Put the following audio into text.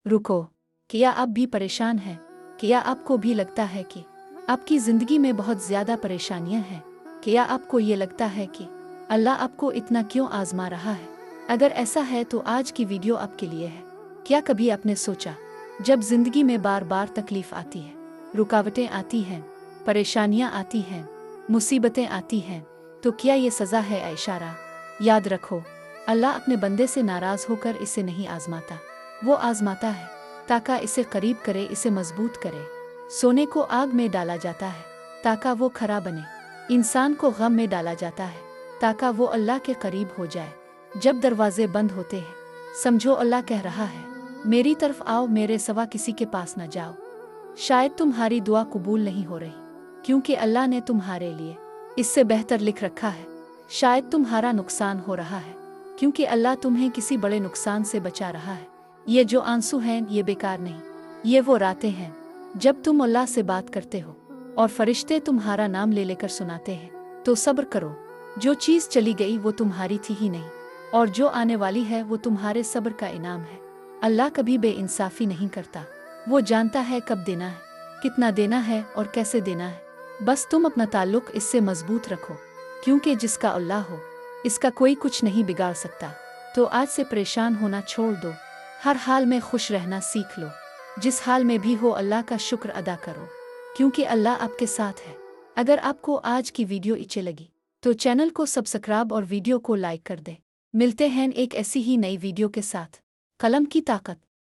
रुको, क्या आप भी परेशान हैं? क्या आपको भी लगता है कि आपकी ज़िंदगी में बहुत ज़्यादा परेशानियां हैं? क्या आपको ये लगता है कि अल्लाह आपको इतना क्यों आज़मा रहा है? अगर ऐसा है तो आज की वीडियो आपके लिए है। क्या कभी आपने सोचा, जब ज़िंदगी में बार बार तकलीफ़ आती है, रुकावटें आती हैं, परेशानियां आती हैं, मुसीबतें आती हैं, तो क्या ये सज़ा है या इशारा? याद रखो, अल्लाह अपने बंदे से नाराज़ होकर इसे नहीं आज़माता। वो आज़माता है ताकि इसे करीब करे, इसे मजबूत करे। सोने को आग में डाला जाता है ताकि वो खरा बने। इंसान को गम में डाला जाता है ताकि वो अल्लाह के करीब हो जाए। जब दरवाजे बंद होते हैं, समझो अल्लाह कह रहा है, मेरी तरफ आओ, मेरे सिवा किसी के पास न जाओ। शायद तुम्हारी दुआ कबूल नहीं हो रही क्योंकि अल्लाह ने तुम्हारे लिए इससे बेहतर लिख रखा है। शायद तुम्हारा नुकसान हो रहा है क्योंकि अल्लाह तुम्हें किसी बड़े नुकसान से बचा रहा है। ये जो आंसू हैं ये बेकार नहीं, ये वो रातें हैं जब तुम अल्लाह से बात करते हो और फरिश्ते तुम्हारा नाम ले लेकर सुनाते हैं। तो सब्र करो, जो चीज़ चली गई वो तुम्हारी थी ही नहीं, और जो आने वाली है वो तुम्हारे सब्र का इनाम है। अल्लाह कभी बेइंसाफ़ी नहीं करता, वो जानता है कब देना है, कितना देना है और कैसे देना है। बस तुम अपना ताल्लुक़ इससे मजबूत रखो, क्योंकि जिसका अल्लाह हो इसका कोई कुछ नहीं बिगाड़ सकता। तो आज से परेशान होना छोड़ दो, हर हाल में खुश रहना सीख लो। जिस हाल में भी हो अल्लाह का शुक्र अदा करो, क्योंकि अल्लाह आपके साथ है। अगर आपको आज की वीडियो अच्छी लगी तो चैनल को सब्सक्राइब और वीडियो को लाइक कर दे। मिलते हैं एक ऐसी ही नई वीडियो के साथ। कलम की ताकत।